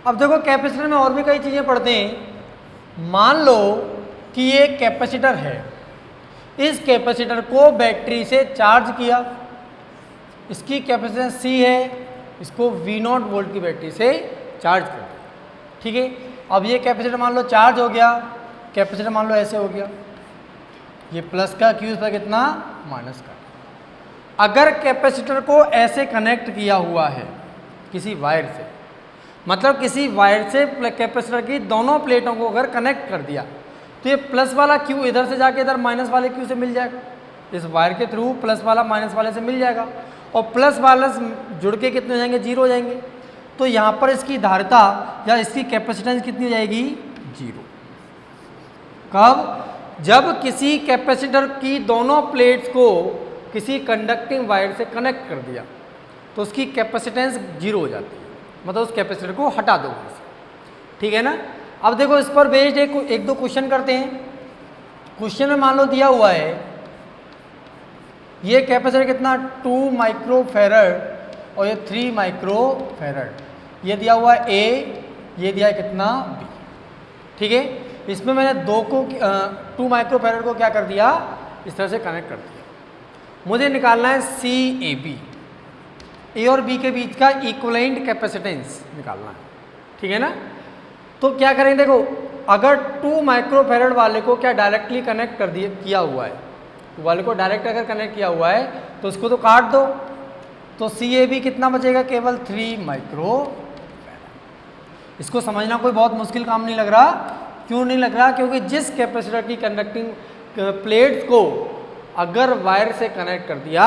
अब देखो कैपेसिटर में और भी कई चीज़ें पढ़ते हैं। मान लो कि ये कैपेसिटर है, इस कैपेसिटर को बैटरी से चार्ज किया, इसकी कैपेसिटेंस C है, इसको V0 वोल्ट की बैटरी से चार्ज कर दिया, ठीक है। अब ये कैपेसिटर मान लो चार्ज हो गया, कैपेसिटर मान लो ऐसे हो गया, ये प्लस का Q इस पर कितना माइनस का। अगर कैपेसिटर को ऐसे कनेक्ट किया हुआ है किसी वायर से, मतलब किसी वायर से कैपेसिटर की दोनों प्लेटों को अगर कनेक्ट कर दिया, तो ये प्लस वाला Q इधर से जाके इधर माइनस वाले Q से मिल जाएगा। इस वायर के थ्रू प्लस वाला माइनस वाले से मिल जाएगा, और प्लस माइनस जुड़ के कितने हो जाएंगे, 0 हो जाएंगे। तो यहाँ पर इसकी धारिता या इसकी कैपेसिटेंस कितनी हो जाएगी, 0। कब? जब किसी कैपेसिटर की दोनों प्लेट्स को किसी कंडक्टिंग वायर से कनेक्ट कर दिया, तो उसकी कैपेसिटेंस 0 हो जाती है, मतलब उस कैपेसिटर को हटा दो, ठीक है ना। अब देखो इस पर बेस्ड एक दो क्वेश्चन करते हैं। क्वेश्चन में मान लो दिया हुआ है ये कैपेसिटर कितना 2 माइक्रोफैरड और ये 3 माइक्रोफैरड, ये दिया हुआ है A, ये दिया है कितना B, ठीक है। इसमें मैंने 2 माइक्रोफैरड को क्या कर दिया, इस तरह से कनेक्ट कर दिया। मुझे निकालना है CAB, A और B के बीच का इक्विवेलेंट कैपेसिटेंस निकालना है, ठीक है ना। तो क्या करेंगे, देखो अगर 2 माइक्रोफैरड वाले को क्या डायरेक्टली कनेक्ट कर दिया किया हुआ है, वाले को डायरेक्ट अगर कनेक्ट किया हुआ है तो उसको तो काट दो, तो CAB कितना बचेगा, केवल 3 माइक्रोफैरड। इसको समझना कोई बहुत मुश्किल काम नहीं लग रहा। क्यों नहीं लग रहा? क्योंकि जिस कैपेसिटर की कंडक्टिंग प्लेट्स को अगर वायर से कनेक्ट कर दिया,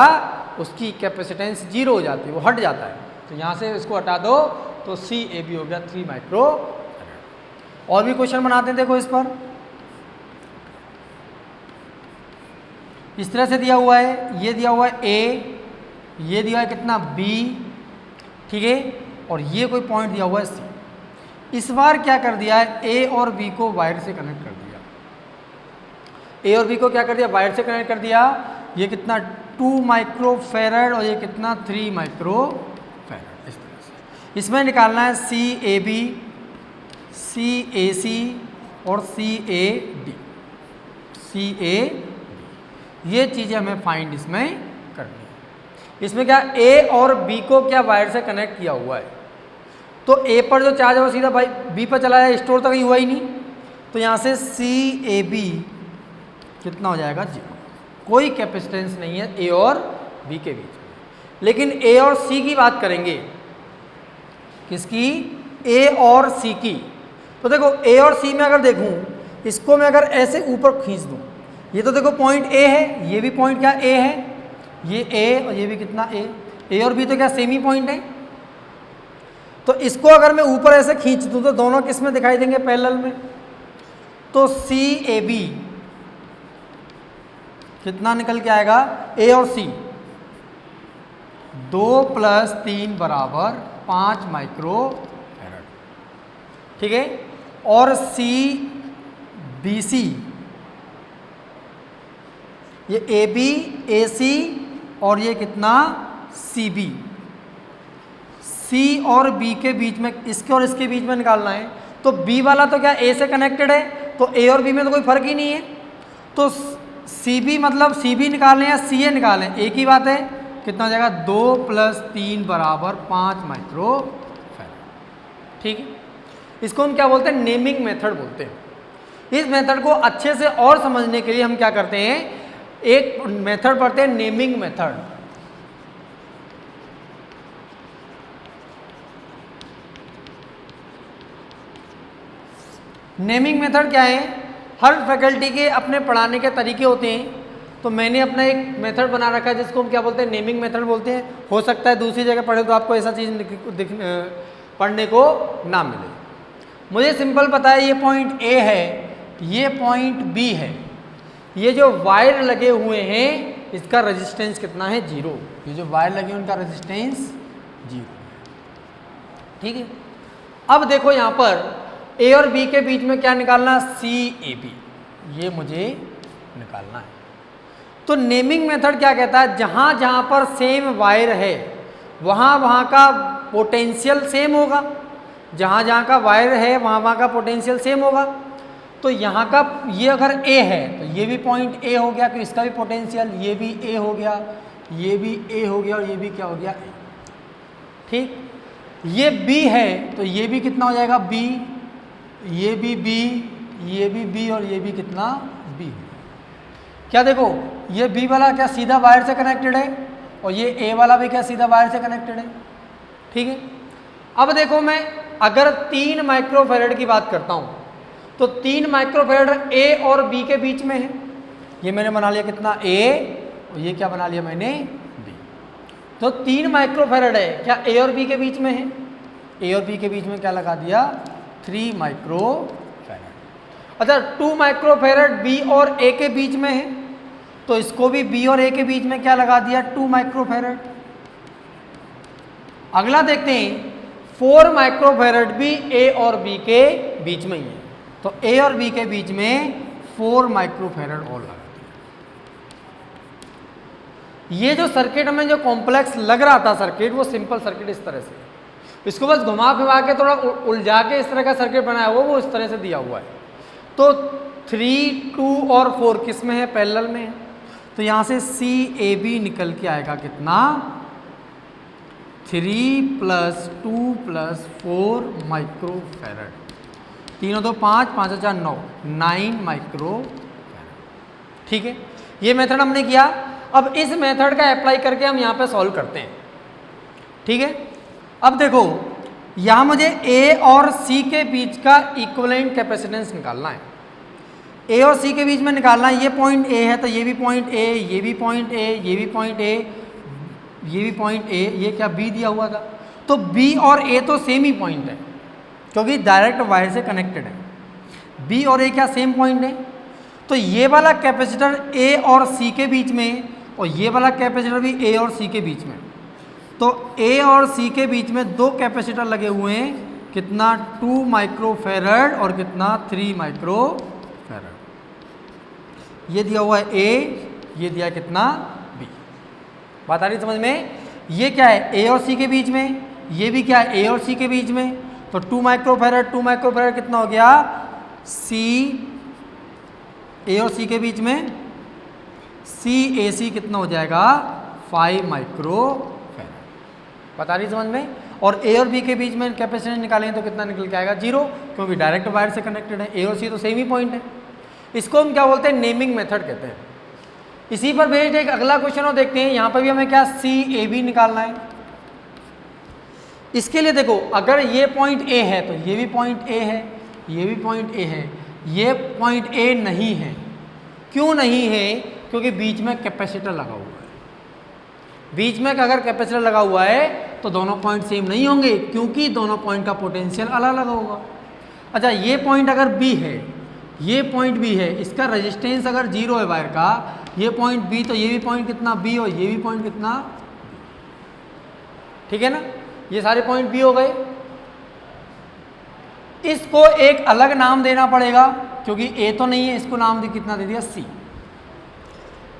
उसकी कैपेसिटेंस 0 हो जाती है, वो हट जाता है। तो यहाँ से इसको हटा दो तो CAB हो गया 3 माइक्रोफैरड। और भी क्वेश्चन बनाते हैं, देखो इस पर इस तरह से दिया हुआ है, ये दिया हुआ है A, ये दिया है कितना B, ठीक है, और ये कोई पॉइंट दिया हुआ है C। इस बार क्या कर दिया है, A और B को वायर से कनेक्ट कर दिया, A और B को क्या कर दिया, वायर से कनेक्ट कर दिया। ये कितना 2 माइक्रोफैरड और ये कितना 3 माइक्रोफैरड, इस तरह से। इसमें निकालना है CAB, CAC और CAD, ये चीज़ें हमें फाइंड इसमें करनी है। इसमें क्या A और B को क्या वायर से कनेक्ट किया हुआ है, तो A पर जो चार्ज है वो सीधा भाई B पर चला जाए, स्टोर तो कहीं हुआ ही नहीं। तो यहाँ से CAB कितना हो जाएगा, 0। कोई कैपेसिटेंस नहीं है A और B के बीच में। लेकिन A और C की बात करेंगे, किसकी, A और C की। तो देखो A और C में अगर देखूं, इसको मैं अगर ऐसे ऊपर खींच दूं, ये तो देखो पॉइंट A है, ये भी पॉइंट क्या A है, ये A और ये भी कितना A और B तो क्या सेम ही पॉइंट है। तो इसको अगर मैं ऊपर ऐसे खींच दूं तो दोनों किस में दिखाई देंगे, पैरेलल में। तो CAB कितना निकल के आएगा, A और C 2 + 3 = 5 माइक्रोफैरड, ठीक है। और CBC, ये AB, AC और ये कितना CB, C और B के बीच में, इसके और इसके बीच में निकालना है। तो B वाला तो क्या A से कनेक्टेड है, तो A और B में तो कोई फर्क ही नहीं है। तो CB मतलब CB निकालें या CA निकालें, एक ही बात है। कितना हो जाएगा, 2 + 3 = 5 माइक्रोफैरड, ठीक है। इसको हम क्या बोलते हैं, नेमिंग मेथड बोलते हैं। इस मेथड को अच्छे से और समझने के लिए हम क्या करते हैं, एक मेथड पढ़ते हैं, नेमिंग मेथड। नेमिंग मेथड क्या है, हर फैकल्टी के अपने पढ़ाने के तरीके होते हैं। तो मैंने अपना एक मेथड बना रखा है जिसको हम क्या बोलते हैं, नेमिंग मेथड बोलते हैं। हो सकता है दूसरी जगह पढ़े तो आपको ऐसा चीज़ पढ़ने को ना मिले। मुझे सिंपल पता है, ये पॉइंट A है, ये पॉइंट B है, ये जो वायर लगे हुए हैं इसका रेजिस्टेंस कितना है, 0। ये जो वायर लगे हैं उनका रेजिस्टेंस 0, ठीक है। अब देखो यहाँ पर A और B के बीच में क्या निकालना, CAB, ये मुझे निकालना है। तो नेमिंग मेथड क्या कहता है, जहाँ जहाँ पर सेम वायर है वहाँ वहाँ का पोटेंशियल सेम होगा। जहाँ जहाँ का वायर है वहाँ वहाँ का पोटेंशियल सेम होगा। तो यहाँ का ये अगर ए है तो ये भी पॉइंट ए हो गया, तो इसका भी पोटेंशियल ये भी ए हो गया, ये भी ए हो गया और ये भी क्या हो गया ए। ठीक, ये बी है तो ये भी कितना हो जाएगा बी, ये भी बी, ये भी बी और ये भी कितना बी। क्या देखो ये बी वाला क्या सीधा वायर से कनेक्टेड है और ये ए वाला भी क्या सीधा वायर से कनेक्टेड है। ठीक है, अब देखो मैं अगर 3 माइक्रोफैरड की बात करता हूँ तो 3 माइक्रोफैरड ए और बी के बीच में है। ये मैंने बना लिया कितना ए और ये क्या बना लिया मैंने बी। तो 3 माइक्रोफैरड है क्या ए और बी के बीच में है, ए और बी के बीच में क्या लगा दिया 3 माइक्रोफैरड। अच्छा 2 माइक्रोफैरड बी और ए के बीच में है तो इसको भी बी और ए के बीच में क्या लगा दिया 2 माइक्रोफैरड। अगला देखते हैं 4 माइक्रोफैरड भी ए और बी के बीच में ही है तो ए और बी के बीच में 4 माइक्रोफैरड और लगा दिया। ये जो सर्किट हमें जो कॉम्प्लेक्स लग रहा था सर्किट, वो सिंपल सर्किट इस तरह से, इसको बस घुमा फिरा के थोड़ा उलझा के इस तरह का सर्किट बनाया हुआ वो इस तरह से दिया हुआ है। तो 3, 2 और 4 किस में है पैरेलल में है तो यहाँ से सी ए बी निकल के आएगा कितना 3 + 2 + 4 माइक्रोफैरड। 3 2 5, 5 4 9, 9 माइक्रोफैरड। ठीक है, ये मेथड हमने किया। अब इस मेथड का अप्लाई करके हम यहाँ पे सॉल्व करते हैं। ठीक है, अब देखो यहाँ मुझे ए और सी के बीच का इक्विवेलेंट कैपेसिटेंस निकालना है। ए और सी के बीच में निकालना है, ये पॉइंट ए है तो ये भी पॉइंट ए, ये भी पॉइंट ए, ये भी पॉइंट ए, ये भी पॉइंट ए, ये क्या बी दिया हुआ था। तो बी और ए तो सेम ही पॉइंट है क्योंकि डायरेक्ट वायर से कनेक्टेड है। बी और ए क्या सेम पॉइंट है। तो ये वाला कैपेसिटर ए और सी के बीच में और ये वाला कैपेसिटर भी ए और सी के बीच में। तो ए और सी के बीच में 2 कैपेसिटर लगे हुए हैं, कितना 2 माइक्रोफैरड और कितना 3 माइक्रोफैरड। ये दिया हुआ है ए, ये दिया कितना बी। बात आ रही समझ में। ये क्या है ए और सी के बीच में, ये भी क्या है ए और सी के बीच में। तो 2 माइक्रोफैरड 2 माइक्रोफैरड कितना हो गया सी ए और सी के बीच में, सी ए सी कितना हो जाएगा 5 माइक्रोफैरड। बता रही समझ में। और ए और बी के बीच में कैपेसिटेंस निकालेंगे तो कितना निकल के आएगा 0 क्योंकि डायरेक्ट वायर से कनेक्टेड है। ए और सी तो सेम ही पॉइंट है। इसको हम क्या बोलते हैं नेमिंग मेथड कहते हैं। इसी पर बेस्ड एक अगला क्वेश्चन और देखते हैं। यहाँ पर भी हमें क्या सी ए बी निकालना है। इसके लिए देखो अगर ये पॉइंट ए है तो ये भी पॉइंट ए है, ये भी पॉइंट ए है, ये पॉइंट ए नहीं है। क्यों नहीं है क्योंकि बीच में कैपेसिटर लगा हुआ है। बीच में अगर कैपेसिटर लगा हुआ है तो दोनों पॉइंट सेम नहीं होंगे क्योंकि दोनों पॉइंट का पोटेंशियल अलग अलग होगा। अच्छा ये पॉइंट अगर बी है, ये पॉइंट बी है, इसका रेजिस्टेंस अगर 0 है वायर का, ये पॉइंट बी तो ये भी पॉइंट कितना बी और ये भी पॉइंट कितना, ठीक है ना। ये सारे पॉइंट बी हो गए। इसको एक अलग नाम देना पड़ेगा क्योंकि ए तो नहीं है, इसको नाम कितना दे दिया सी।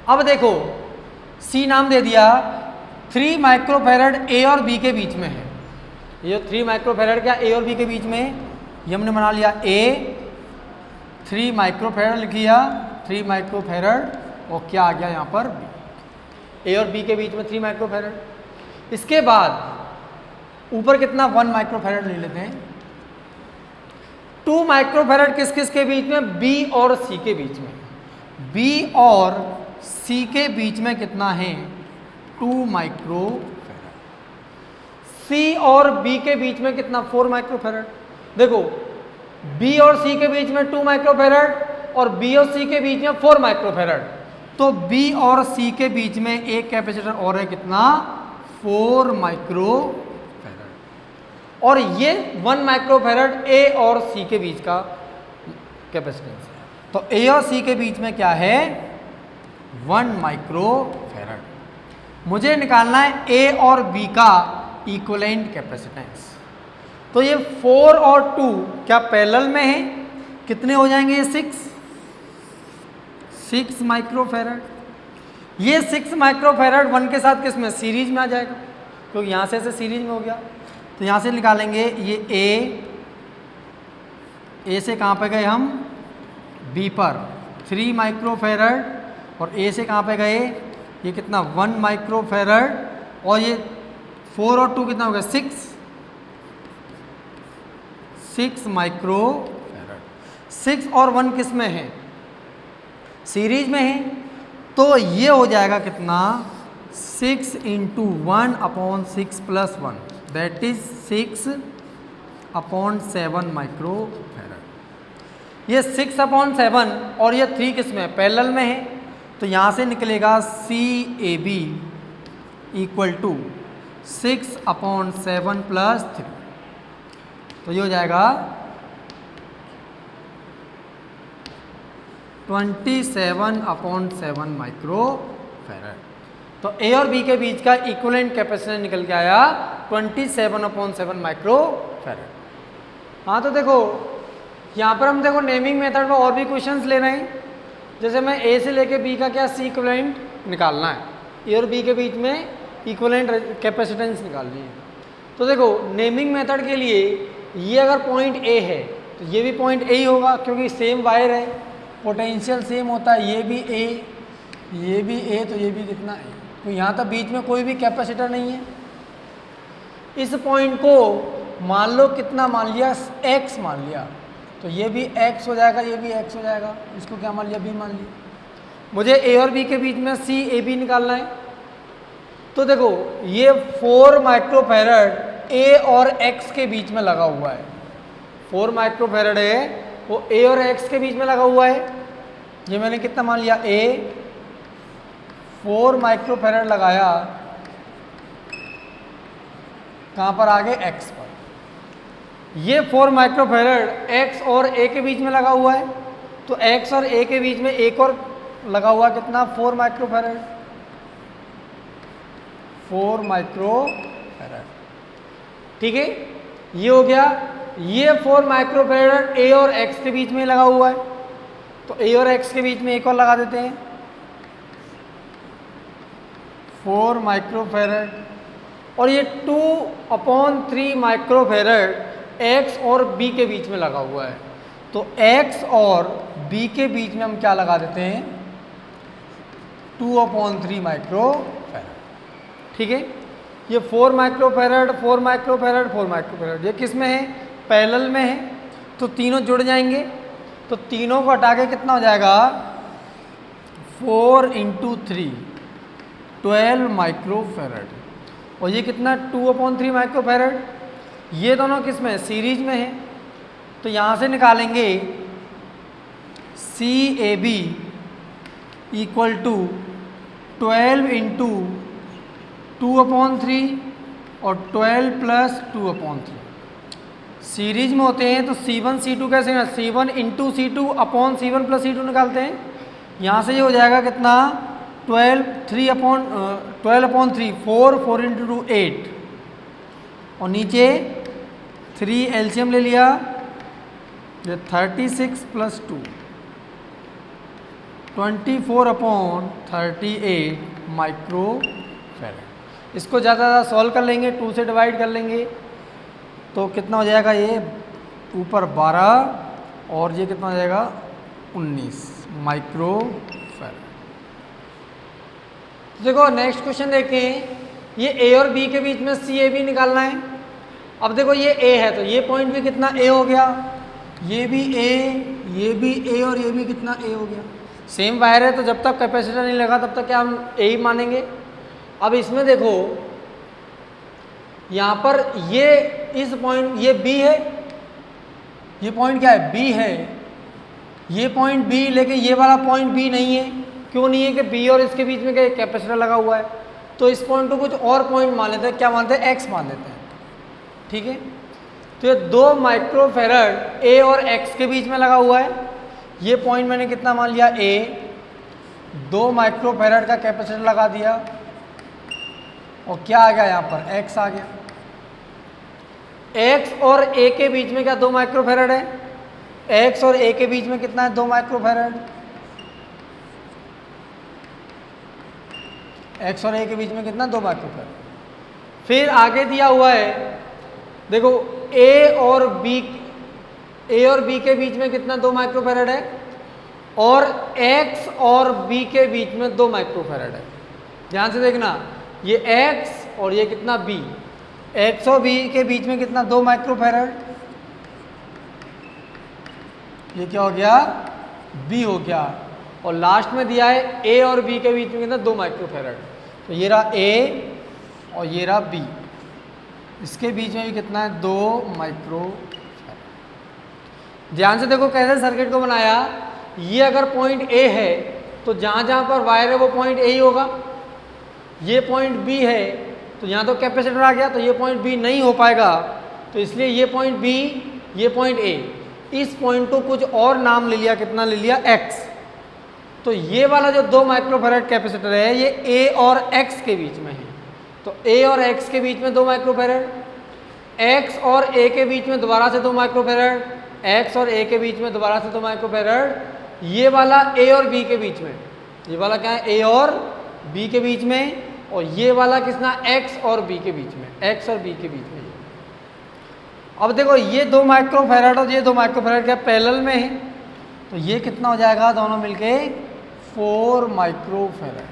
अब देखो सी नाम दे दिया, 3 माइक्रोफैरड ए और बी के बीच में है। ये 3 माइक्रोफैरड क्या ए और बी के बीच में, ये हमने बना लिया ए, 3 माइक्रोफैरड लिख लिया, 3 माइक्रोफैरड और क्या आ गया यहाँ पर बी। ए और बी के बीच में 3 माइक्रोफैरड। इसके बाद ऊपर कितना 1 माइक्रोफैरड ले लेते हैं। 2 माइक्रोफैरड किस किस के बीच में, बी और सी के बीच में। बी और सी के बीच में कितना है 2 माइक्रोफैरड। सी और बी के बीच में कितना 4 माइक्रोफैरड। देखो बी और सी के बीच में 2 माइक्रोफैरड और बी और सी के बीच में 4 माइक्रोफैरड। तो बी और सी के बीच में एक कैपेसिटर और है कितना 4 माइक्रोफैरड। और ये 1 माइक्रोफैरड ए और सी के बीच का कैपेसिटेंस है। तो ए और सी के बीच में क्या है 1 माइक्रोफैरड। मुझे निकालना है ए और बी का इक्विवेलेंट कैपेसिटेंस। तो ये 4 और 2 क्या पैरेलल में है, कितने हो जाएंगे ये 6 माइक्रोफैरड। ये 6 माइक्रोफैरड 1 के साथ किस में सीरीज में आ जाएगा क्योंकि यहाँ से सीरीज में हो गया। तो यहाँ से निकालेंगे ये ए से कहाँ पे गए हम, बी पर 3 माइक्रोफेरड, और ए से कहाँ पे गए, ये कितना 1 माइक्रोफेरड, और ये 4 और 2 कितना हो गया 6 माइक्रोफेरड। 6 और 1 किस में है, सीरीज में है, तो ये हो जाएगा कितना 6 into 1/6 plus 1, that is 6/7 microfarad. ये 6/7 और ये 3 किस में है, पैरेलल में है, तो यहाँ से निकलेगा CAB इक्वल टू 6/7 प्लस 3, तो ये हो जाएगा 27/7 माइक्रोफेरड। तो ए और बी के बीच का इक्विवेलेंट कैपेसिटेंस निकल के आया 27/7 माइक्रोफेरड। हाँ तो देखो यहाँ पर हम देखो नेमिंग मेथड में और भी क्वेश्चंस ले रहे हैं, जैसे मैं ए से लेके बी का क्या सी इक्विवेलेंट निकालना है, ए और बी के बीच में इक्विवेलेंट कैपेसिटेंस निकालनी है। तो देखो नेमिंग मेथड के लिए ये अगर पॉइंट ए है तो ये भी पॉइंट ए ही होगा, क्योंकि सेम वायर है, पोटेंशियल सेम होता है, ये भी ए, ये भी ए, तो ये भी कितना ए, तो यहाँ तक बीच में कोई भी कैपेसिटर नहीं है। इस पॉइंट को मान लो कितना मान लिया, x मान लिया, तो ये भी x हो जाएगा, ये भी x हो जाएगा, इसको क्या मान लिया, b मान लिया। मुझे a और b के बीच में CAB निकालना है, तो देखो ये 4 माइक्रोफेरड a और x के बीच में लगा हुआ है, 4 माइक्रोफेरड है वो a और x के बीच में लगा हुआ है। ये मैंने कितना मान लिया, a 4 माइक्रोफेरड लगाया, कहाँ पर आगे, x पर। ये 4 माइक्रोफेरड x और a के बीच में लगा हुआ है, तो x और a के बीच में एक और लगा हुआ कितना, 4 माइक्रोफेरड, 4 माइक्रोफेरड, ठीक है। ये हो गया, ये 4 माइक्रोफेरड a और x के बीच में लगा हुआ है, तो a और x के बीच में एक और लगा देते हैं, 4 माइक्रोफेरड, और ये 2/3 माइक्रोफेरड x और b के बीच में लगा हुआ है, तो x और b के बीच में हम क्या लगा देते हैं, 2/3 माइक्रोफेरड, ठीक है। ये 4 माइक्रोफेरड, 4 माइक्रोफेरड, 4 माइक्रोफेरड, ये किस में है, पैरेलल में है, तो तीनों जुड़ जाएंगे, तो तीनों को हटा के कितना हो जाएगा, 4 × 3 12 माइक्रोफेरड, और ये कितना 2/3 माइक्रोफेरड। ये दोनों किस में है, सीरीज में है, तो यहाँ से निकालेंगे CAB इक्वल टू 12 × 2/3 और 12 प्लस 2/3। सीरीज में होते हैं तो C1 C2 कैसे है, C1 × C2/C1 प्लस C2 निकालते हैं। यहाँ से ये हो जाएगा कितना, 12 3 4 4 × 2 8, और नीचे 3 एलसीएम ले लिया, ये 36 प्लस 2 24/38 माइक्रोफेरड। इसको ज़्यादा सॉल्व कर लेंगे, 2 से डिवाइड कर लेंगे, तो कितना हो जाएगा, ये ऊपर 12 और ये कितना हो जाएगा 19 माइक्रोफेरड। तो देखो नेक्स्ट क्वेश्चन देखें, ये a और b के बीच में CAB निकालना है। अब देखो ये a है, तो ये पॉइंट भी कितना a हो गया, ये भी a, ये भी a, और ये भी कितना a हो गया। सेम वायर है, तो जब तक कैपेसिटर नहीं लगा तब तक क्या हम a ही मानेंगे। अब इसमें देखो यहाँ पर ये इस पॉइंट, ये B है, ये पॉइंट क्या है, B है, ये पॉइंट B, लेकिन ये वाला पॉइंट B नहीं है। क्यों नहीं है कि B और इसके बीच में क्या कैपेसिटर लगा हुआ है, तो इस पॉइंट को कुछ और पॉइंट मान लेते हैं, क्या मानते हैं, x मान लेते हैं, ठीक है। तो ये 2 माइक्रोफेरड a और x के बीच में लगा हुआ है, ये पॉइंट मैंने कितना मान लिया, a, 2 माइक्रोफेरड का कैपेसिटर लगा दिया, और क्या आ गया यहाँ पर, x आ गया। x और a के बीच में क्या 2 माइक्रोफेरड है, x और a के बीच में कितना है, 2 माइक्रोफेरड, x और a के बीच में कितना, 2 माइक्रोफेरड। फिर आगे दिया हुआ है देखो ए और बी के बीच में कितना 2 माइक्रोफैरड है, और एक्स और बी के बीच में 2 माइक्रोफैरड है। ध्यान से देखना, ये एक्स और ये कितना बी, एक्स और बी के बीच में कितना 2 माइक्रोफैरड, ये क्या हो गया बी हो गया, और लास्ट में दिया है ए और बी के बीच में कितना 2 माइक्रोफैरड। तो ये रहा ए और ये रहा बी, इसके बीच में भी कितना है 2 माइक्रोफैरड। ध्यान से देखो कैसे सर्किट को बनाया, ये अगर पॉइंट ए है तो जहाँ जहाँ पर वायर है वो पॉइंट ए ही होगा, ये पॉइंट बी है तो यहाँ तो कैपेसिटर आ गया, तो ये पॉइंट बी नहीं हो पाएगा, तो इसलिए ये पॉइंट बी, ये पॉइंट ए, इस पॉइंट को कुछ और नाम ले लिया, कितना ले लिया एक्स। तो ये वाला जो 2 माइक्रोफैरड कैपेसिटर है ये ए और एक्स के बीच में है, तो ए और एक्स के बीच में 2 माइक्रोफैरड, एक्स और ए के बीच में दोबारा से 2 माइक्रोफैरड, एक्स और ए के बीच में दोबारा से 2 माइक्रोफैरड, ये वाला ए और बी के बीच में, ये वाला क्या है ए और बी के बीच में, और ये वाला कितना एक्स और बी के बीच में, एक्स और बी के बीच में। अब देखो ये 2 माइक्रोफैरड और ये 2 माइक्रोफैरड क्या पैरेलल में है, तो ये कितना हो जाएगा दोनों मिलके 4 माइक्रोफैरड।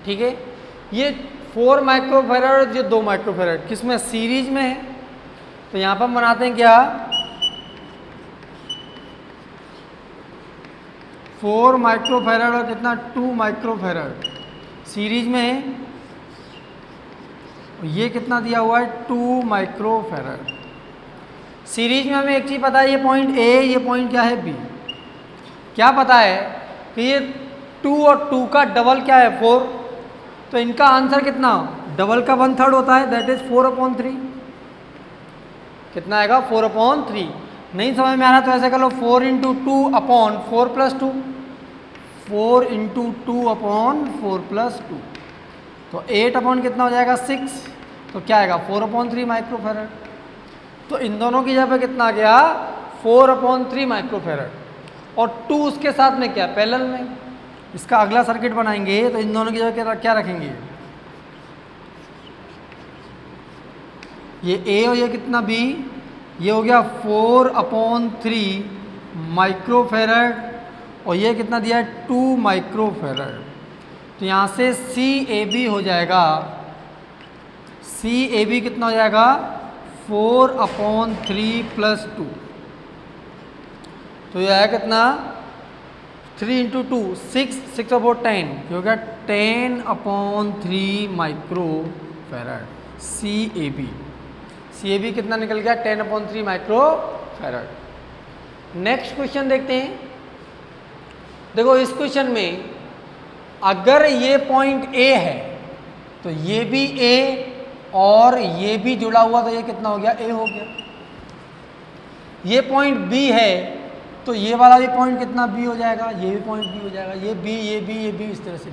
ठीक है, ये 4 माइक्रोफैरड जो 2 माइक्रोफैरड किस में सीरीज में है, तो यहाँ पर हम बनाते हैं क्या 4 माइक्रोफैरड और कितना 2 माइक्रोफैरड सीरीज में है, ये कितना दिया हुआ है 2 माइक्रोफैरड। सीरीज में हमें एक चीज़ पता है, ये पॉइंट ए, ये पॉइंट क्या है बी। क्या पता है कि ये 2 और 2 का डबल क्या है 4, तो इनका आंसर कितना, डबल का 1/3 होता है, दैट इज 4/3। कितना आएगा 4/3। नहीं समझ में आ रहा तो ऐसे कर लो 4 × 2 अपॉन 4 + 2, 4 × 2 अपॉन 4 + 2, तो 8 अपॉन कितना हो जाएगा 6, तो क्या आएगा 4/3 माइक्रोफैरड। तो इन दोनों की जगह पे कितना आ गया 4/3 माइक्रोफैरड, और 2 उसके साथ में क्या पैरेलल में। इसका अगला सर्किट बनाएंगे तो इन दोनों की जगह क्या रखेंगे, ये ए और ये कितना बी, ये हो गया 4/3 माइक्रोफैरड, और ये कितना दिया है 2 माइक्रोफैरड। तो यहाँ से सी ए बी हो जाएगा, सी ए बी कितना हो जाएगा 4/3 + 2, तो ये आया कितना 3 × 2 6, 6 और 4 10, ये हो गया 10/3 microfarad C A B. C A B कितना निकल गया 10/3 माइक्रोफैरड। नेक्स्ट क्वेश्चन देखते हैं। देखो इस क्वेश्चन में अगर ये पॉइंट ए है तो ये भी ए और ये भी जुड़ा हुआ, तो ये कितना हो गया ए हो गया। ये पॉइंट बी है तो ये वाला भी पॉइंट कितना बी हो जाएगा, ये भी पॉइंट बी हो जाएगा, ये बी ये बी ये बी, इस तरह से।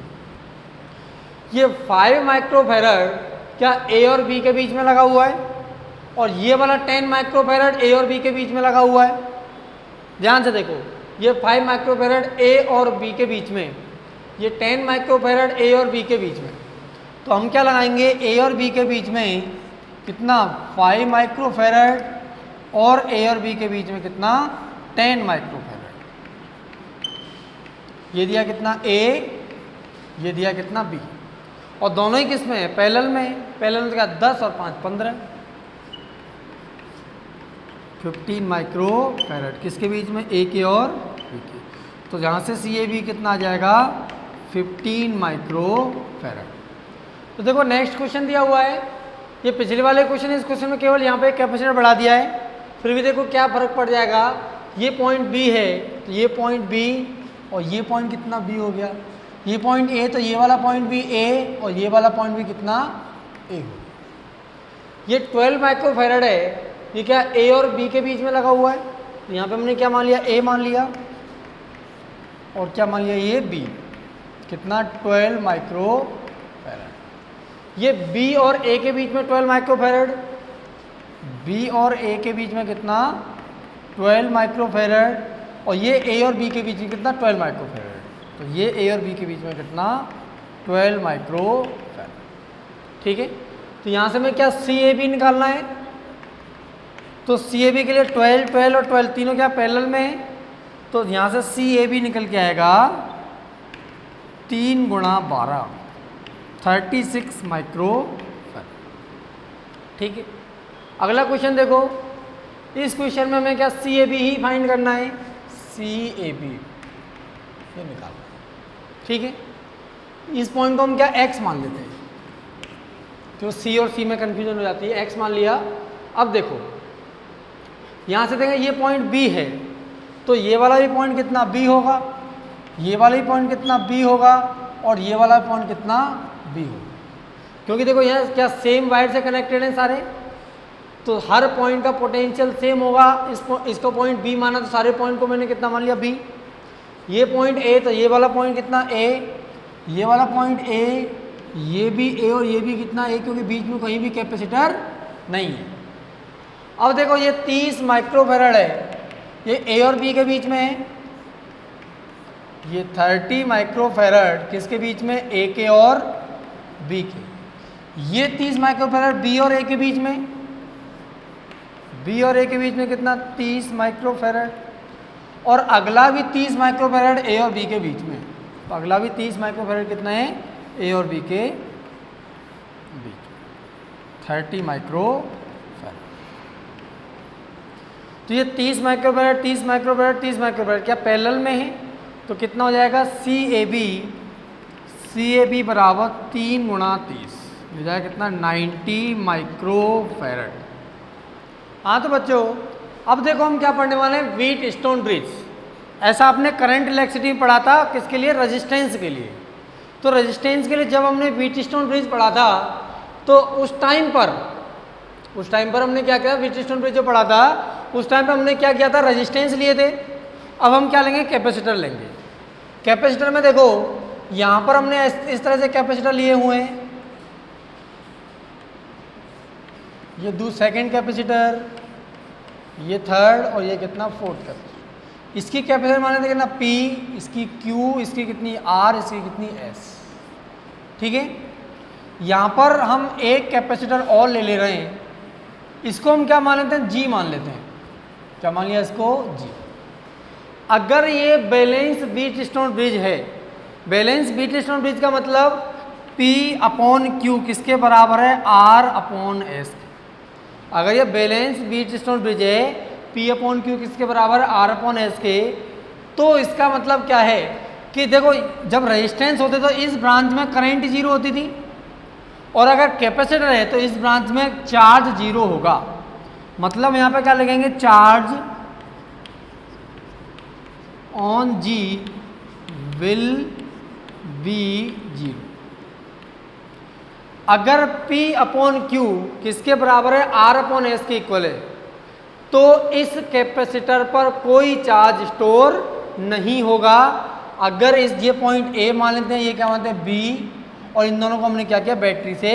ये 5 माइक्रोफैरड क्या ए और बी के बीच में लगा हुआ है, और ये वाला 10 माइक्रोफैरड ए और बी के बीच में लगा हुआ है। ध्यान से देखो, ये 5 माइक्रोफैरड ए और बी के बीच में, ये 10 माइक्रोफैरड ए और बी के बीच में, तो हम क्या लगाएंगे ए और बी के बीच में कितना 5 माइक्रोफैरड, और ए और बी के बीच में कितना 10 माइक्रोफैरड। ये दिया कितना ए, ये दिया कितना बी, और दोनों ही किस में है पैरेलल में है। पैरेलल में क्या 10 और 5 15, 15 माइक्रोफैरड किसके बीच में ए के और बी के। तो जहाँ से सी ए बी कितना आ जाएगा 15 माइक्रोफैरड। तो देखो नेक्स्ट क्वेश्चन दिया हुआ है, ये पिछले वाले क्वेश्चन है, इस क्वेश्चन में केवल यहाँ पे कैपेसिटर बढ़ा दिया है, फिर भी देखो क्या फर्क पड़ जाएगा। ये पॉइंट बी है तो ये पॉइंट बी, और ये पॉइंट कितना बी हो गया, ये पॉइंट ए तो ये वाला पॉइंट भी ए, और ये वाला पॉइंट भी कितना ए हो। ये 12 माइक्रोफैरड है, ये क्या ए और बी के बीच में लगा हुआ है, तो यहाँ पे हमने क्या मान लिया ए मान लिया, और क्या मान लिया ये बी, कितना 12 माइक्रोफैरड। ये बी और ए के बीच में 12 माइक्रोफैरड, बी और ए के बीच में कितना 12 माइक्रोफैरड, और ये ए और बी के बीच में कितना 12 माइक्रोफैरड, तो ये ए और बी के बीच में कितना 12 माइक्रोफैरड। ठीक है, तो यहाँ से हमें क्या सी ए बी निकालना है, तो सी ए बी के लिए 12, 12 और 12 तीनों क्या पैरेलल में है, तो यहाँ से सी ए बी निकल के आएगा 3 गुणा 12, 36 माइक्रो फैराड। ठीक है, अगला क्वेश्चन देखो। इस क्वेश्चन में हमें क्या सी ए बी ही फाइंड करना है, सी ए बी ये निकालना। ठीक है, इस पॉइंट को हम क्या एक्स मान लेते हैं, तो सी और सी में कंफ्यूजन हो जाती है, एक्स मान लिया। अब देखो यहाँ से देखें ये पॉइंट बी है, तो ये वाला भी पॉइंट कितना बी होगा, ये वाला भी पॉइंट कितना बी होगा, और ये वाला पॉइंट कितना बी होगा, क्योंकि देखो यहाँ क्या सेम वायर से कनेक्टेड हैं सारे, तो हर पॉइंट का पोटेंशियल सेम होगा। इसको पॉइंट बी माना, तो सारे पॉइंट को मैंने कितना मान लिया बी। ये पॉइंट ए, तो ये वाला पॉइंट कितना ए, ये वाला पॉइंट ए, ये भी ए और ये भी कितना ए, क्योंकि बीच में कहीं भी कैपेसिटर नहीं है। अब देखो ये 30 माइक्रोफैराड है, ये ए और बी के बीच में है। ये 30 माइक्रोफैराड किसके बीच में, ए के और बी के। ये 30 माइक्रोफैराड बी और ए के बीच में, बी और ए के बीच में कितना 30 माइक्रोफैराड, और अगला भी 30 माइक्रोफैराड ए और बी के बीच में, तो अगला भी 30 माइक्रोफैराड कितना है ए और बी के बीच, 30 माइक्रोफैराड। तो ये 30 माइक्रोफैराड 30 माइक्रोफैराड 30 माइक्रोफैराड क्या पैरेलल में है, तो कितना हो जाएगा सी ए बी बराबर 3 गुणा 30 हो जाएगा कितना 90 माइक्रोफैराड। हाँ तो बच्चों अब देखो हम क्या पढ़ने वाले हैं, व्हीट स्टोन ब्रिज। ऐसा आपने करंट इलेक्ट्रिसिटी में पढ़ा था, किसके लिए, रेजिस्टेंस के लिए। तो रेजिस्टेंस के लिए जब हमने व्हीट स्टोन ब्रिज पढ़ा था, तो उस टाइम पर हमने क्या किया, व्हीट स्टोन ब्रिज जो पढ़ा था उस टाइम पर हमने क्या किया था, रेजिस्टेंस लिए थे। अब हम क्या लेंगे, कैपेसिटर लेंगे। कैपेसिटर में देखो यहाँ पर हमने इस तरह से कैपेसिटर लिए हुए हैं, ये सेकंड कैपेसिटर, ये थर्ड, और ये कितना फोर्थ कैपेसिटर। इसकी कैपेसिटर माने थे कितना P, इसकी Q, इसकी कितनी R, इसकी कितनी S। ठीक है, यहाँ पर हम एक कैपेसिटर और ले रहे हैं, इसको हम क्या मान लेते हैं, G मान लेते हैं। क्या मान लिया इसको, G। अगर ये बैलेंस व्हीट स्टोन ब्रिज है, बैलेंस व्हीट स्टोन ब्रिज का मतलब P अपॉन Q किसके बराबर है, R अपॉन S। अगर ये बैलेंस व्हीट स्टोन ब्रिज है, P अपॉन Q किसके बराबर है, R अपॉन S के, तो इसका मतलब क्या है कि देखो जब रेजिस्टेंस होते तो इस ब्रांच में करंट जीरो होती थी, और अगर कैपेसिटर है तो इस ब्रांच में चार्ज जीरो होगा। मतलब यहाँ पे क्या लिखेंगे, charge on G will be zero. अगर P अपॉन Q किसके बराबर है, R अपॉन S के इक्वल है, तो इस कैपेसिटर पर कोई चार्ज स्टोर नहीं होगा। अगर ये पॉइंट A मान लेते हैं, ये क्या मानते हैं B, और इन दोनों को हमने क्या किया, बैटरी से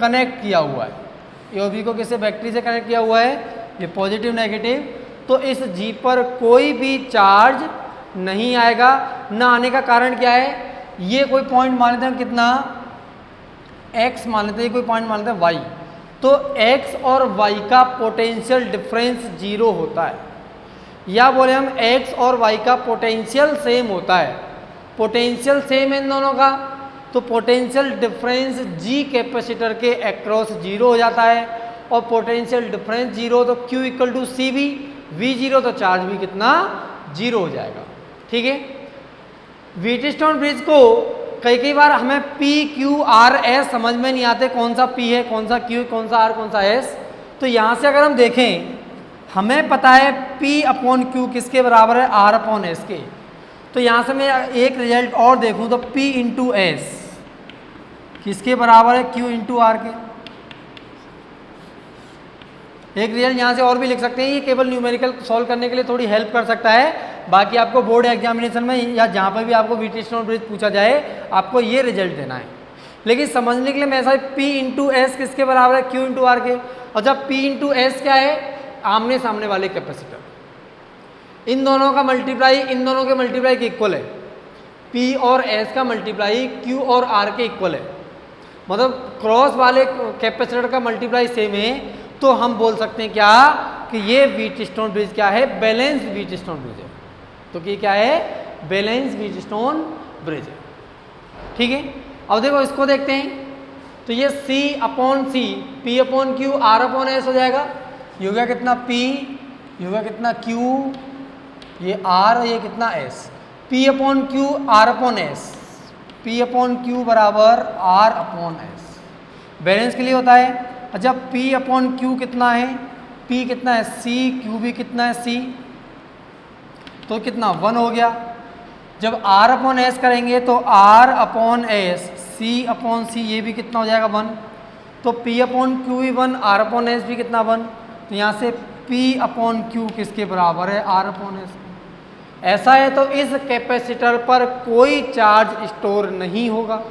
कनेक्ट किया हुआ है। ए और बी को किससे, बैटरी से कनेक्ट किया हुआ है, ये पॉजिटिव नेगेटिव। तो इस G पर कोई भी चार्ज नहीं आएगा। ना आने का कारण क्या है, ये कोई पॉइंट मान लेते हैं कितना, x मान लेते हैं, कोई पॉइंट मान लेते हैं y, तो x और y का पोटेंशियल डिफरेंस जीरो होता है, या बोले हम x और y का पोटेंशियल सेम होता है। पोटेंशियल सेम है इन दोनों का, तो पोटेंशियल डिफरेंस G कैपेसिटर के अक्रॉस जीरो हो जाता है, और पोटेंशियल डिफरेंस जीरो तो Q equal to C V, V zero तो चार्ज भी कितना जीरो हो जाएगा। ठीक है, व्हीट स्टोन ब्रिज को कई बार हमें P Q R S समझ में नहीं आते, कौन सा P है, कौन सा Q है, कौन सा R, कौन सा S। तो यहाँ से अगर हम देखें, हमें पता है P अपॉन Q किसके बराबर है, R अपॉन S के। तो यहाँ से मैं एक रिजल्ट और देखूँ तो P इंटू S किसके बराबर है, Q इंटू R के। एक रिजल्ट यहाँ से और भी लिख सकते हैं, ये केवल न्यूमेरिकल सॉल्व करने के लिए थोड़ी हेल्प कर सकता है। बाकी आपको बोर्ड एग्जामिनेशन में या जहाँ पर भी आपको व्हीट स्टोन ब्रिज पूछा जाए, आपको ये रिजल्ट देना है। लेकिन समझने के लिए मैं ऐसा P इंटू एस किसके बराबर है, Q इंटू आर के। और जब P इंटू एस क्या है, आमने सामने वाले कैपेसिटर, इन दोनों का मल्टीप्लाई इन दोनों के मल्टीप्लाई के इक्वल है। P और S का मल्टीप्लाई Q और R के इक्वल है, मतलब क्रॉस वाले कैपेसिटर का मल्टीप्लाई सेम है। तो हम बोल सकते हैं क्या कि ये व्हीटस्टोन ब्रिज क्या है, बैलेंस्ड व्हीटस्टोन ब्रिज है। तो ये क्या है, बैलेंस्ड व्हीटस्टोन ब्रिज है। ठीक है, अब देखो इसको देखते हैं। तो ये C अपॉन सी, P upon Q, R upon S हो जाएगा। ये हो गया कितना P, ये हो गया कितना Q, ये R और ये कितना S। P upon Q, R upon S, P upon Q बराबर R अपॉन एस। बैलेंस के लिए होता है। जब P अपॉन क्यू कितना है, P कितना है C, Q भी कितना है C, तो कितना 1 हो गया। जब R अपॉन एस करेंगे तो R upon S, C upon C, ये भी कितना हो जाएगा 1। तो P अपॉन क्यू भी 1, R अपॉन एस भी कितना 1। तो यहाँ से P अपॉन क्यू किसके बराबर है, R अपॉन एस। ऐसा है तो इस कैपेसिटर पर कोई चार्ज स्टोर नहीं होगा,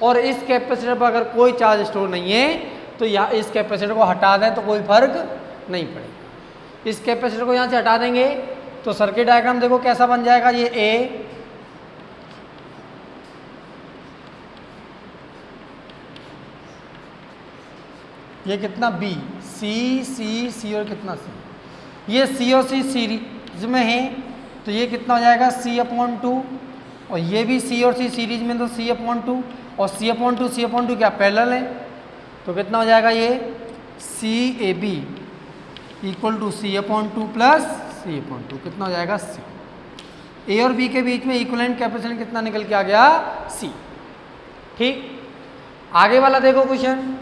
और इस कैपेसिटर पर अगर कोई चार्ज स्टोर नहीं है तो यहाँ इस कैपेसिटर को हटा दें तो कोई फर्क नहीं पड़ेगा। इस कैपेसिटर को यहाँ से हटा देंगे तो सर्किट डायग्राम देखो कैसा बन जाएगा। ये A, ये कितना B, C और कितना C, ये C और C सीरीज में है तो ये कितना हो जाएगा C अपॉन 2, और ये भी C और C सीरीज में तो C अपॉन 2, और C अपॉन 2 क्या पैरेलल है। तो कितना हो जाएगा ये CAB equal to C upon 2 plus C upon 2, कितना हो जाएगा C। A और B के बीच में इक्विवेलेंट कैपेसिटेंस कितना निकल के आ गया, C। ठीक, आगे वाला देखो क्वेश्चन।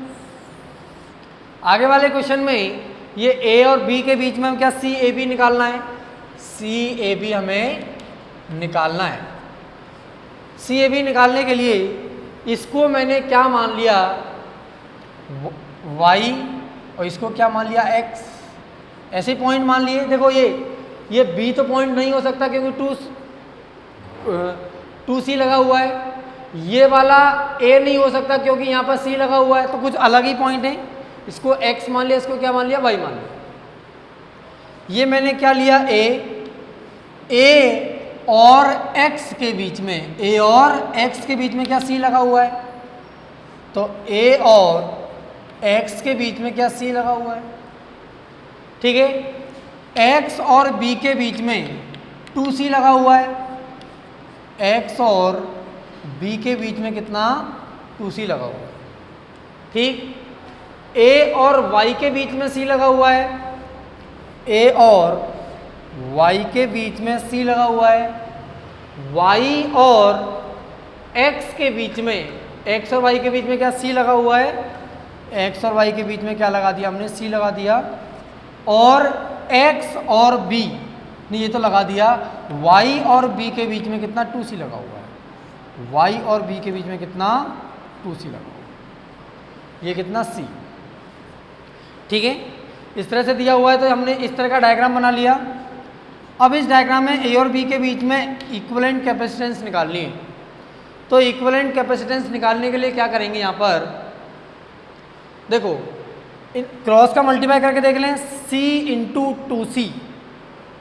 आगे वाले क्वेश्चन में ये A और B के बीच में हम क्या CAB निकालना है, CAB हमें निकालना है। CAB निकालने के लिए इसको मैंने क्या मान लिया, Y, और इसको क्या मान लिया X, ऐसे पॉइंट मान लिए। देखो ये B तो पॉइंट नहीं हो सकता क्योंकि 2C लगा हुआ है। ये वाला A नहीं हो सकता क्योंकऔर यहाँ पर C लगा हुआ है, तो कुछ अलग ही पॉइंट है। इसको X मान लिया, इसको क्या मान लिया, Y मान लिया। ये मैंने क्या लिया, A और X के बीच में, A और X के बीच में क्या C लगा हुआ है, तो A और X के बीच में क्या C लगा हुआ है। ठीक है, X और B के बीच में 2C लगा हुआ है, X और B के बीच में कितना 2C लगा हुआ है। ठीक, A और Y के बीच में C लगा हुआ है, A और Y के बीच में C लगा हुआ है, Y और X के बीच में, X और Y के बीच में क्या C लगा हुआ है, X और Y के बीच में क्या लगा दिया हमने, C लगा दिया। और X और B नहीं, ये तो लगा दिया, Y और B के बीच में कितना 2C लगा हुआ है, Y और B के बीच में कितना 2C लगा हुआ है, ये कितना C। ठीक है, इस तरह से दिया हुआ है तो हमने इस तरह का डायग्राम बना लिया। अब इस डायग्राम में A और B के बीच में इक्विवेलेंट कैपेसिटेंस निकालनी है। तो इक्विवेलेंट कैपेसिटेंस निकालने के लिए क्या करेंगे, यहाँ पर देखो क्रॉस का मल्टीप्लाई करके देख लें, C इंटू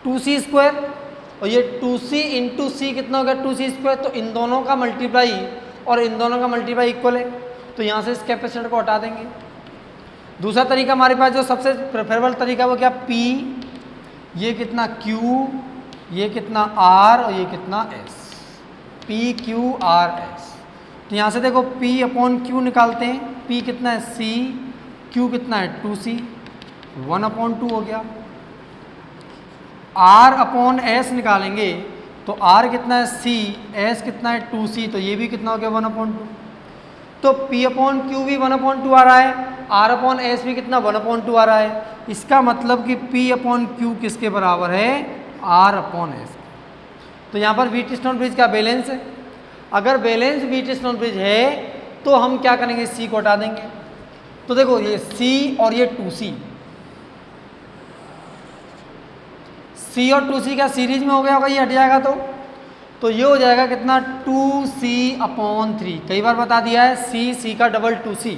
2C स्क्वायर, और ये 2C इंटू C कितना हो गया 2C स्क्वायर। तो इन दोनों का मल्टीप्लाई और इन दोनों का मल्टीप्लाई इक्वल है, तो यहाँ से इस कैपेसिटर को हटा देंगे। दूसरा तरीका हमारे पास जो सबसे प्रेफरेबल तरीका वो क्या, P, ये कितना Q, ये कितना R और ये कितना S, P Q R S। तो यहाँ से देखो P अपॉन Q निकालते हैं, P कितना है C, Q कितना है 2C, 1/2 हो गया। R अपॉन S निकालेंगे तो R कितना है C, S कितना है 2C, तो ये भी कितना हो गया 1/2। तो P अपॉन Q भी 1/2 आ रहा है, R अपॉन S भी कितना 1/2 आ रहा है। इसका मतलब कि P अपॉन Q किसके बराबर है, R अपॉन S। तो यहाँ पर व्हीटस्टोन ब्रिज का बैलेंस है। अगर बैलेंस व्हीटस्टोन ब्रिज है तो हम क्या करेंगे, C को हटा देंगे। तो देखो ये C और ये 2C, C और 2C क्या सीरीज में हो गया होगा, ये हट जाएगा तो ये हो जाएगा कितना 2C अपॉन 3। कई बार बता दिया है C का डबल 2C,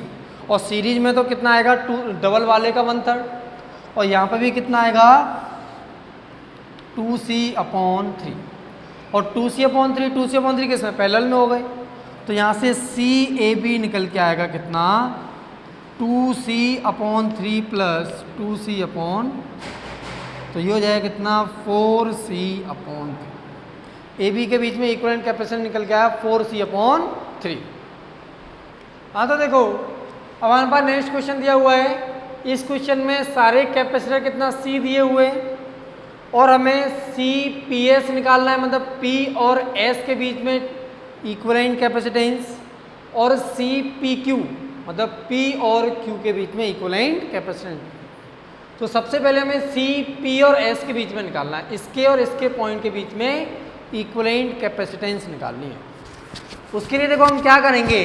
और सीरीज में तो कितना आएगा डबल वाले का 1/3, और यहाँ पर भी कितना आएगा 2C अपॉन 3। और 2C अपॉन 3 किसमें पैरेलल में हो गए, तो यहाँ से CAB निकल के आएगा कितना 2C upon 3 plus 2C upon तो ये हो जाएगा कितना 4C/3। ए बी के बीच में इक्विवेलेंट कैपेसिटेंस निकल के आया 4C/3। हाँ तो देखो अब हमारे पास नेक्स्ट क्वेश्चन दिया हुआ है। इस क्वेश्चन में सारे कैपेसिटर कितना C दिए हुए हैं और हमें CPS निकालना है, मतलब P और S के बीच में इक्विवेलेंट कैपेसिटेंस, और CPQ मतलब P और Q के बीच में इक्विवेलेंट कैपेसिटेंस। तो सबसे पहले हमें CP और S के बीच में निकालना है, इसके और इसके पॉइंट के बीच में इक्विवेलेंट कैपेसिटेंस निकालनी है। उसके लिए देखो हम क्या करेंगे,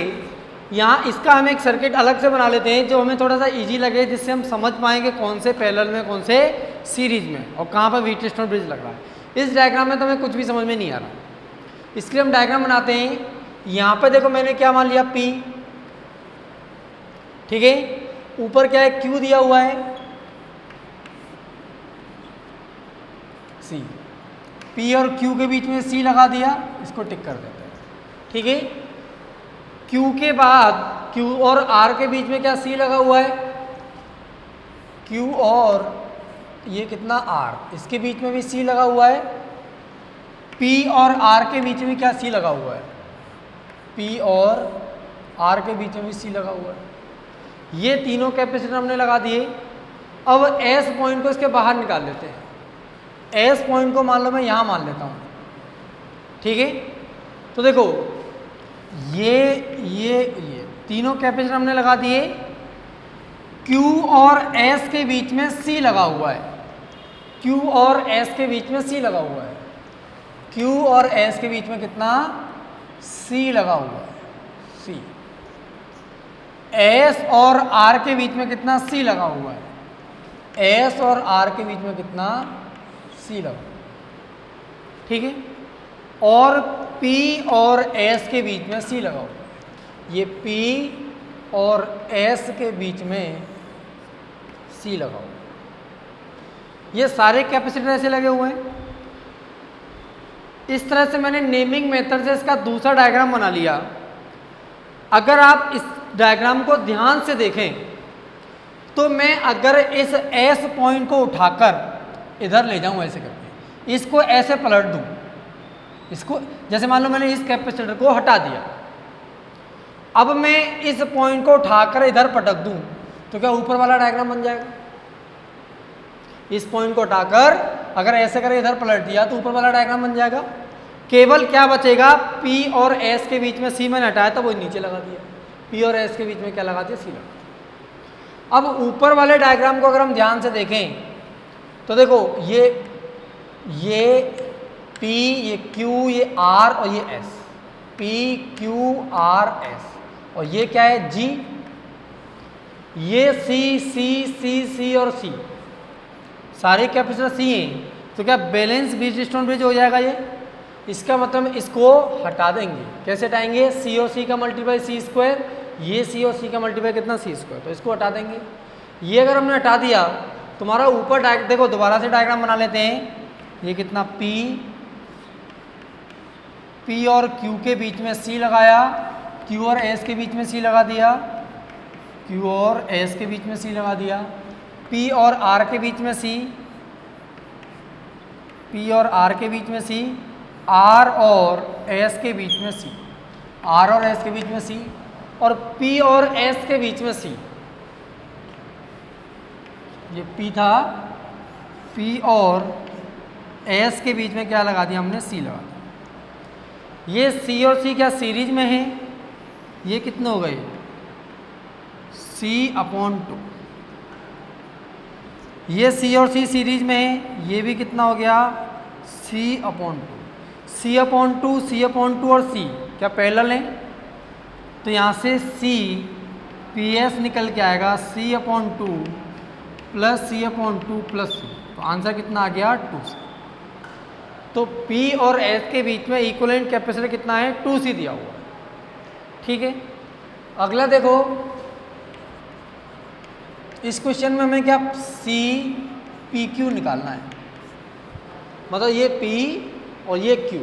यहाँ इसका हम एक सर्किट अलग से बना लेते हैं जो हमें थोड़ा सा इजी लगे, जिससे हम समझ पाएंगे कौन से पैरेलल में कौन से सीरीज में और कहाँ पर व्हीटस्टोन ब्रिज लग रहा है। इस डायग्राम में तो हमें कुछ भी समझ में नहीं आ रहा, इसके लिए हम डायग्राम बनाते हैं। यहाँ पे देखो मैंने क्या मान लिया P, ठीक है, ऊपर क्या है Q दिया हुआ है, C, P और Q के बीच में C लगा दिया, इसको टिक कर देते हैं, ठीक है। Q के बाद Q और R के बीच में क्या C लगा हुआ है, Q और ये कितना R, इसके बीच में भी C लगा हुआ है। P और R के बीच में क्या C लगा हुआ है, P और R के बीच में भी C लगा हुआ है। ये तीनों कैपेसिटर हमने लगा दिए। अब S पॉइंट को इसके बाहर निकाल लेते हैं। S पॉइंट को मान लो मैं यहाँ मान लेता हूँ, ठीक है। तो देखो ये तीनों कैपेसिटर हमने लगा दिए। Q और S के बीच में C लगा हुआ है, Q और S के बीच में C लगा हुआ है, Q और S के बीच में कितना C लगा हुआ है, C। S और R के बीच में कितना C लगा हुआ है, S और R के बीच में कितना C लगा, ठीक है। और P और S के बीच में C लगा हुआ है, ये P और S के बीच में C लगा हुआ है। ये सारे कैपेसिटर ऐसे लगे हुए हैं। इस तरह से मैंने नेमिंग मेथड से इसका दूसरा डायग्राम बना लिया। अगर आप इस डायग्राम को ध्यान से देखें तो मैं अगर इस S पॉइंट को उठाकर इधर ले जाऊं ऐसे करके, इसको ऐसे पलट दूं, इसको जैसे मान लो मैंने इस कैपेसिटर को हटा दिया, अब मैं इस पॉइंट को उठाकर इधर पटक दूं तो क्या ऊपर वाला डायग्राम बन जाएगा। इस पॉइंट को उठाकर अगर ऐसे करके इधर पलट दिया तो ऊपर वाला डायग्राम बन जाएगा। केवल क्या बचेगा, P और S के बीच में C मैंने हटाया था, वो नीचे लगा दिया। P और S के बीच में क्या लगा दिया, C लगा दिया। अब ऊपर वाले डायग्राम को अगर हम ध्यान से देखें तो देखो ये P, ये Q, ये R और ये S, P Q R S, और ये क्या है G, ये C और C, सारे कैपेसिटर C हैं। तो क्या बैलेंस व्हीटस्टोन ब्रिज हो जाएगा ये। इसका मतलब इसको हटा देंगे। कैसे हटाएंगे, C और C का मल्टीप्लाई C², ये C और C का मल्टीप्लाई कितना C², तो इसको हटा देंगे। ये अगर हमने हटा दिया तुम्हारा ऊपर देखो दोबारा से डायग्राम बना लेते हैं। ये कितना P और Q के बीच में C लगाया, Q और S के बीच में C लगा दिया, Q और S के बीच में C लगा दिया, P और R के बीच में C, P और R के बीच में C, R और S के बीच में C, R और S के बीच में C, और P और S के बीच में C। ये P था, P और S के बीच में क्या लगा दिया हमने, C लगा दिया। ये C और C क्या सीरीज में है, ये कितने हो गए C/2। ये C और C सीरीज में है, ये भी कितना हो गया C/2। C/2 और C क्या पैरेलल है, तो यहाँ से PS निकल के आएगा C/2 plus C/2 plus C, तो आंसर कितना आ गया 2C। तो P और S के बीच में इक्विवेलेंट कैपेसिटर कितना है, 2C दिया हुआ है, ठीक है। अगला देखो, इस क्वेश्चन में हमें क्या CPQ निकालना है, मतलब ये P और ये Q,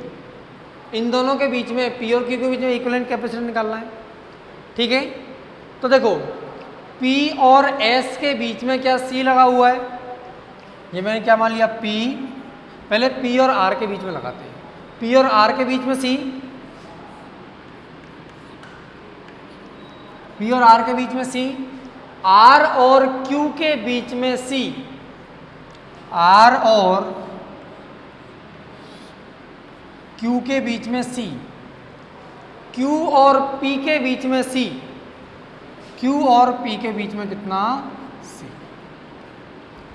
इन दोनों के बीच में P और Q के बीच में इक्विवेलेंट कैपेसिटर निकालना है, ठीक है। तो देखो P और S के बीच में क्या C लगा हुआ है, ये मैंने क्या मान लिया P, पहले P और R के बीच में लगाते हैं, P और R के बीच में C, P और R के बीच में C, R और Q के बीच में C, R और Q के बीच में C, Q और P के बीच में C, Q और P के बीच में कितना C।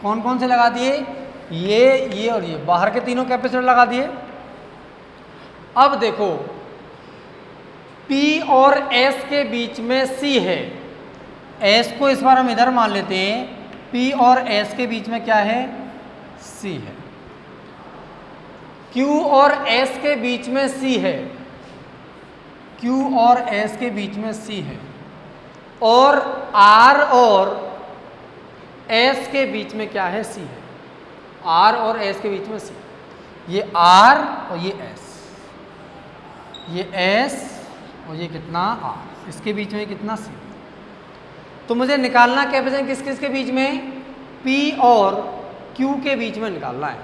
कौन कौन से लगा दिए, ये और ये, बाहर के तीनों कैपेसिटर लगा दिए। अब देखो P और S के बीच में C है, S को इस बार हम इधर मान लेते हैं, P और S के बीच में क्या है C है, Q और S के बीच में C है, Q और S के बीच में C है, और R और S के बीच में क्या है C है, R और S के बीच में C, ये R और ये S, ये S और ये कितना R, इसके बीच में कितना C। तो मुझे निकालना कैपेसिटेंस किस किस के बीच में, P और Q के बीच में निकालना है।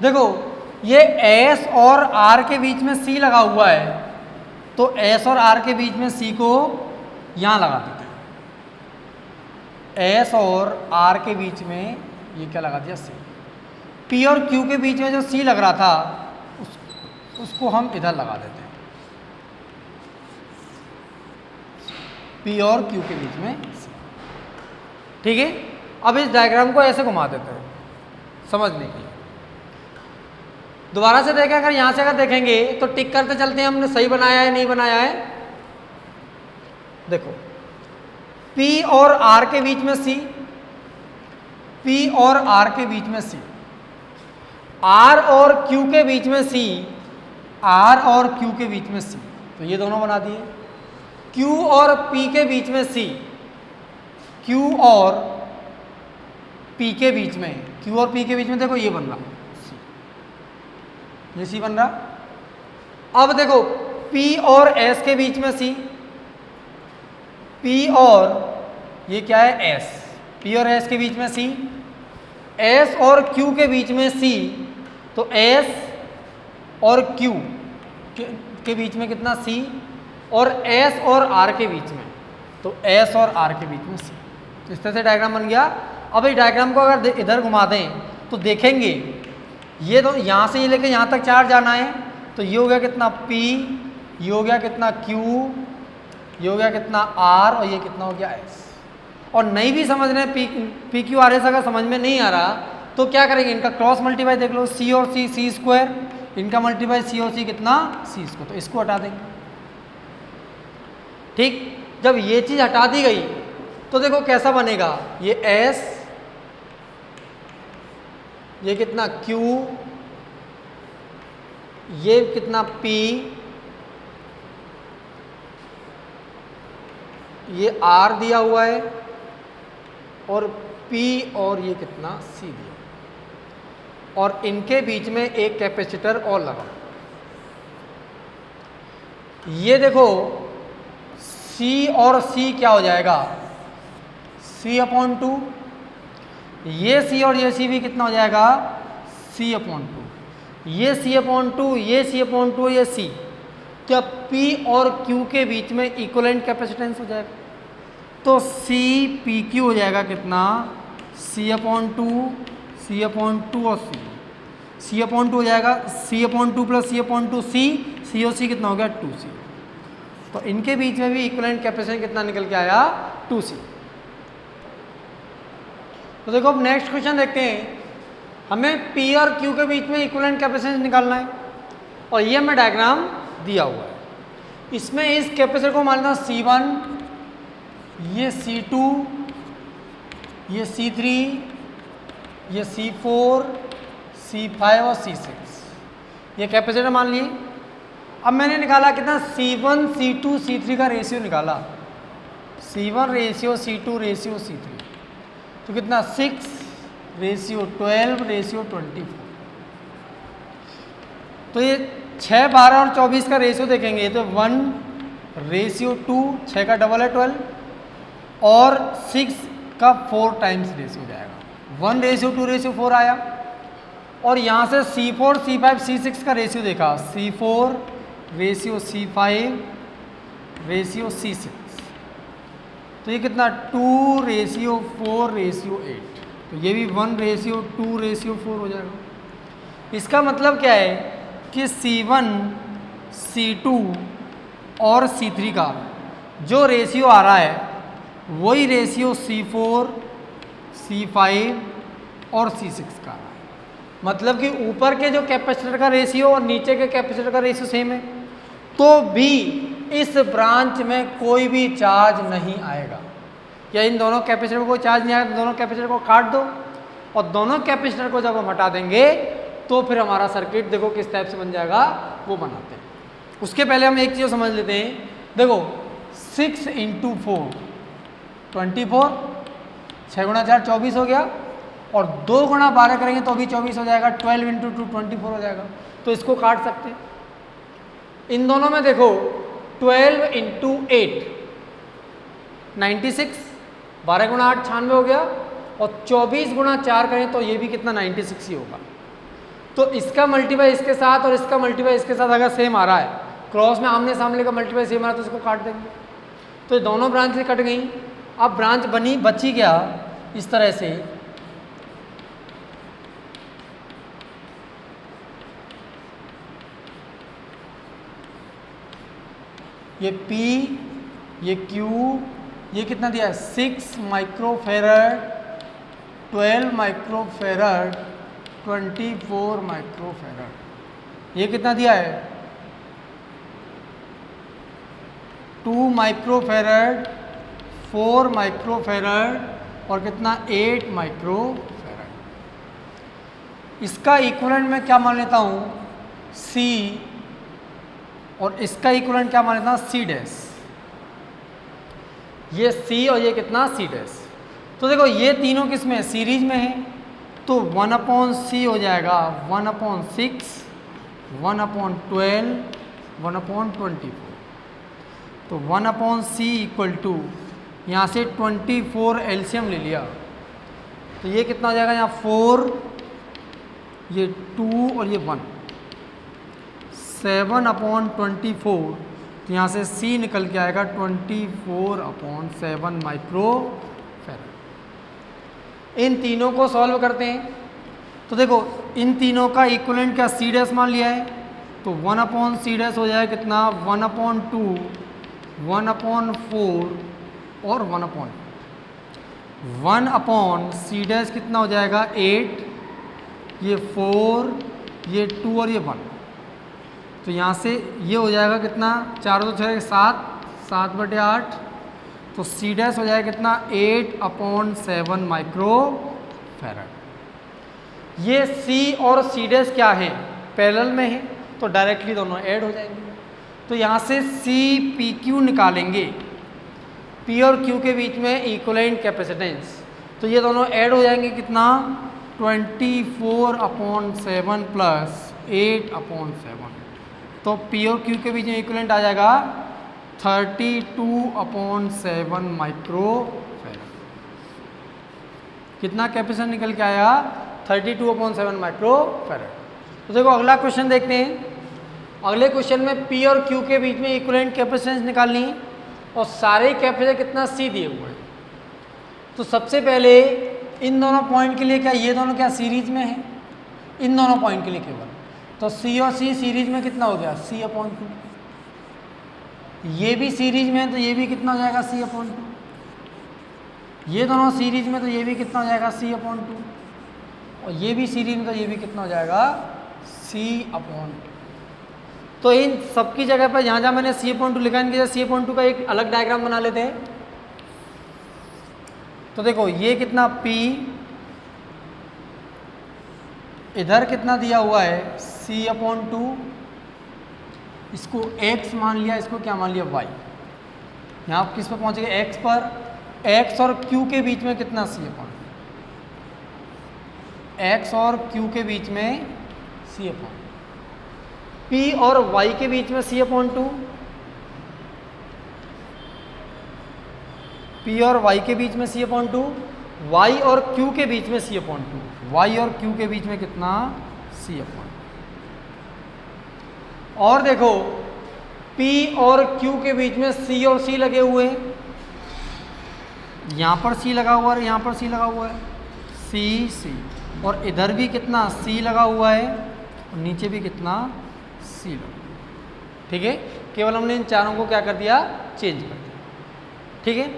देखो ये S और R के बीच में C लगा हुआ है, तो S और R के बीच में C को यहाँ लगा देते हैं, S और R के बीच में ये क्या लगा दिया C, P और Q के बीच में जो C लग रहा था उसको हम इधर लगा देते हैं, P और Q के बीच में C। ठीक है, अब इस डायग्राम को ऐसे घुमा देते हैं समझने के लिए। दोबारा से देखें, अगर यहाँ से अगर देखेंगे तो टिक करते चलते हैं हमने सही बनाया है नहीं बनाया है। देखो P और R के बीच में C, P और R के बीच में C, R और Q के बीच में C, R और Q के बीच में C, तो ये दोनों बना दिए। Q और P के बीच में C, Q और P के बीच में, Q और P के बीच में देखो ये बन रहा C, ये C बन रहा। अब देखो P और S के बीच में C, P और ये क्या है S, P और S के बीच में C, S और Q के बीच में C, तो S और Q के बीच में कितना C, और S और R के बीच में, तो S और R के बीच में C। तो इस तरह से डायग्राम बन गया। अब इस डायग्राम को अगर इधर घुमा दें तो देखेंगे ये तो यहाँ से ये लेके यहाँ तक चार्ज जाना है, तो ये हो गया कितना P, ये हो गया कितना Q, ये हो गया कितना R, और ये कितना हो गया S। और नहीं भी समझ रहे P Q R S अगर समझ में नहीं आ रहा तो क्या करेंगे, इनका क्रॉस मल्टीप्लाई देख लो, C और C C स्क्वायर, इनका मल्टीप्लाई C और C कितना C स्क्वायर, तो इसको हटा देंगे। ठीक, जब ये चीज़ हटा दी गई तो देखो कैसा बनेगा, ये S, ये कितना Q, ये कितना P, ये R दिया हुआ है, और P और ये कितना C दिया, और इनके बीच में एक कैपेसिटर और लगा। ये देखो C और C क्या हो जाएगा, C/2, ये C और ये C भी कितना हो जाएगा C/2, ये C/2, ये C/2, ये C, क्या P और Q के बीच में इक्विवेलेंट कैपेसिटेंस हो जाएगा, तो CPQ हो जाएगा कितना C/2, C/2 और C/2 हो जाएगा, C/2 प्लस C/2 C और C कितना हो गया 2C। तो इनके बीच में भी इक्विवेलेंट कैपेसिटेंस कितना निकल के आया 2C। तो देखो अब नेक्स्ट क्वेश्चन देखते हैं, हमें P और Q के बीच में इक्विवेलेंट कैपेसिटेंस निकालना है, और ये हमें डायग्राम दिया हुआ है। इसमें इस कैपेसिटर को मान लेना C1, ये C2, ये C3, ये C4, C5 और C6, ये कैपेसिटर मान लिए। अब मैंने निकाला कितना C1 C2 C3 का रेशियो निकाला, C1 ratio C2 ratio C3, तो कितना 6:12:24। तो ये 6, 12 और 24 का रेशियो देखेंगे तो 1:2, 6 का डबल है 12, और 6 का 4 टाइम्स रेशियो हो जाएगा। 1:2:4 आया। और यहाँ से C4, C5, C6 का रेशियो देखा, C4:C5:C6, तो ये कितना 2:4:8, तो ये भी 1:2:4 हो जाएगा। इसका मतलब क्या है कि C1, C2 और C3 का जो रेशियो आ रहा है वही रेशियो C4, C5 और C6 का आ रहा है। मतलब कि ऊपर के जो कैपेसिटर का रेशियो और नीचे के कैपेसिटर का रेशियो सेम है, तो भी इस ब्रांच में कोई भी चार्ज नहीं आएगा, या इन दोनों कैपेसिटर में कोई चार्ज नहीं आएगा, तो दोनों कैपेसिटर को काट दो, और दोनों कैपेसिटर को जब हम हटा देंगे तो फिर हमारा सर्किट देखो किस टाइप से बन जाएगा, वो बनाते हैं। उसके पहले हम एक चीज़ समझ लेते हैं। देखो 6 × 4 24, 6 × 4 24 हो गया, और 2 × 12 करेंगे तो भी 24 हो जाएगा, 12 × 2 24 हो जाएगा, तो इसको काट सकते हैं। इन दोनों में देखो 12 × 8 96, 12 × 8 96 हो गया, और 24 × 4 करें तो ये भी कितना 96 ही होगा। तो इसका मल्टीप्लाई इसके साथ और इसका मल्टीप्लाई इसके साथ अगर सेम आ रहा है, क्रॉस में आमने सामने का मल्टीप्लाई सेम आ रहा है, तो इसको काट देंगे, तो ये दोनों ब्रांचें कट गई। अब ब्रांच बची क्या इस तरह से, ये P, ये Q, ये कितना दिया है 6 माइक्रोफेरड, 12 माइक्रोफेरड, 24 माइक्रोफेरड, ये कितना दिया है 2 माइक्रोफेरड, 4 माइक्रोफेरड, और कितना 8 माइक्रोफेरड। इसका इक्विवेलेंट मैं क्या मान लेता हूँ C, और इसका इक्विवेलेंट क्या मान लेता हूँ C डैश। ये C और ये कितना C डैश। तो देखो ये तीनों किस में है, सीरीज में है, तो 1/C हो जाएगा 1/6, 1/12, 1/24, तो 1/C इक्वल टू, यहाँ से 24 एलसीएम ले लिया, तो ये कितना हो जाएगा, यहाँ 4, ये 2 और ये 1, 7/24, तो यहाँ से C निकल के आएगा 24/7 माइक्रोफेरड। इन तीनों को सॉल्व करते हैं, तो देखो इन तीनों का इक्विवेलेंट क्या C डैश मान लिया है, तो 1/C डैश हो जाएगा कितना 1/2, 1/4 और 1/C डैश कितना हो जाएगा 8, ये 4, ये 2 और ये 1, तो यहाँ से ये हो जाएगा कितना 4 2 6 7, 7/8, तो C डैश हो जाएगा कितना 8/7 माइक्रोफेरड। ये C और C डैश क्या है, पैरेलल में है, तो डायरेक्टली दोनों ऐड हो जाएंगे। तो यहाँ से CPQ निकालेंगे, P और Q के बीच में इक्विवेलेंट कैपेसिटेंस, तो ये दोनों ऐड हो जाएंगे कितना 24/7 प्लस 8/7, तो P और Q के बीच में इक्विवेलेंट आ जाएगा 32/7 माइक्रोफेरड। कितना कैपेसिटेंस निकल के आया 32/7 माइक्रोफेरड। तो देखो अगला क्वेश्चन देखते हैं। अगले क्वेश्चन में P और Q के बीच में इक्विवेलेंट कैपेसिटेंस निकालनी है, और सारे कैपेसिटर कितना C दिए हुए हैं। तो सबसे पहले इन दोनों पॉइंट के लिए क्या, ये दोनों क्या सीरीज में है, इन दोनों पॉइंट के लिए केवल, तो C और C सीरीज में कितना हो गया C/2, ये भी सीरीज में है तो ये भी कितना हो जाएगा C/2, ये दोनों सीरीज में तो ये भी कितना हो जाएगा C/2, और ये भी सीरीज में तो ये भी कितना हो जाएगा C/2। तो इन सबकी जगह पर जहाँ जहाँ मैंने C/2 लिखा है, इनकी जगह C/2 का एक अलग डायग्राम बना लेते हैं। तो देखो ये कितना P, इधर कितना दिया हुआ है C/2, इसको x मान लिया, इसको क्या मान लिया y। यहाँ आप किस पर पहुँचेंगे x पर, x और q के बीच में कितना C/2, x और q के बीच में C/2, P और y के बीच में C/2, P और y के बीच में C/2, वाई और क्यू के बीच में सी अपॉन टू, वाई और क्यू के बीच में कितना, सी अपॉन। और देखो P और Q के बीच में C और C लगे हुए हैं, यहाँ पर C लगा हुआ है, यहाँ पर C लगा हुआ है, C C, और इधर भी कितना C लगा हुआ है और नीचे भी कितना C लगा हुआ है। ठीक है, केवल हमने इन चारों को क्या कर दिया, चेंज कर दिया। ठीक है,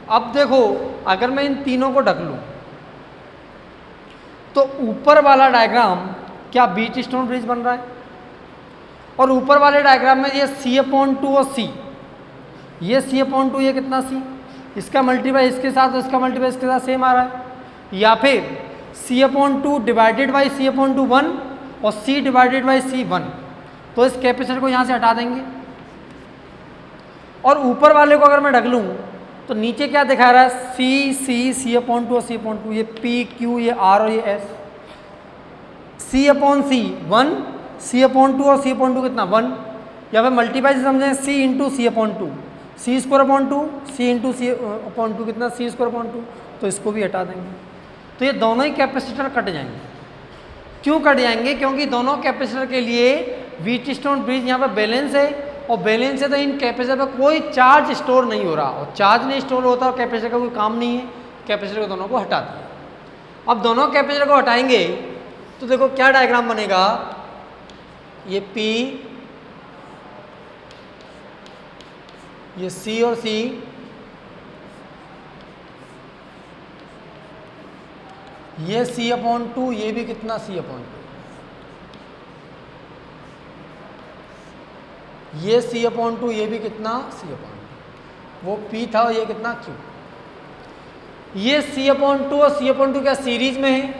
अब देखो अगर मैं इन तीनों को ढक लूँ तो ऊपर वाला डायग्राम क्या बीट स्टोन ब्रिज बन रहा है, और ऊपर वाले डायग्राम में ये C/2 और C, ये C/2 ये कितना C, इसका मल्टीप्लाई इसके साथ, इसका मल्टीप्लाई इसके साथ सेम आ रहा है, या फिर C/2 डिवाइडेड बाई C/2 1 और C डिवाइडेड बाई C 1, तो इस कैपेसिटर को यहाँ से हटा देंगे। और ऊपर वाले को अगर मैं ढक लूँ तो नीचे क्या दिखा रहा है, C/2 और C/2, ये P Q ये R और ये S, C/C 1, C/2 और C/2 कितना 1, या फिर मल्टीप्लाई से समझें C into C/2, C²/2, C into C/2 कितना C²/2, तो इसको भी हटा देंगे। तो ये दोनों ही कैपेसिटर कट जाएंगे। क्यों कट जाएंगे, क्योंकि दोनों कैपेसिटर के लिए व्हीटस्टोन ब्रिज यहाँ पर बैलेंस है, और बैलेंस है तो इन कैपेसिटर पर कोई चार्ज स्टोर नहीं हो रहा, और चार्ज नहीं स्टोर होता और कैपेसिटर का कोई काम नहीं है, कैपेसिटर को दोनों को हटा दिया। अब दोनों कैपेसिटर को हटाएंगे तो देखो क्या डायग्राम बनेगा, ये P, ये C और C, ये C/2, ये भी कितना C/2, ये C/2, ये भी कितना C/2, वो P था और ये कितना Q। ये C/2 और C/2 क्या सीरीज में है,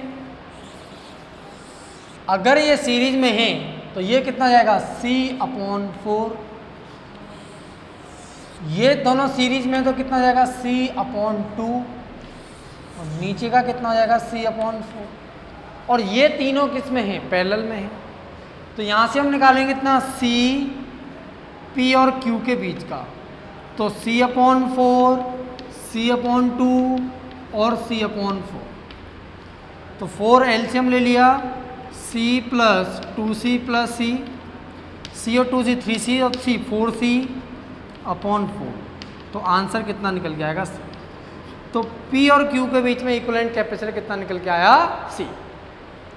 अगर ये सीरीज में है तो ये कितना जाएगा C/4, ये दोनों सीरीज में तो कितना जाएगा C/2, और नीचे का कितना हो जाएगा C/4, और ये तीनों किस में है, पैरेलल में है। तो यहाँ से हम निकालेंगे कितना C P और Q के बीच का, तो C/4, C/2 और C/4, तो 4 एलसीएम ले लिया, C plus 2C plus C और 2C 3C और C 4C/4, तो आंसर कितना निकल के आएगा C। तो P और Q के बीच में इक्विवेलेंट कैपेसिटर कितना निकल के आया C।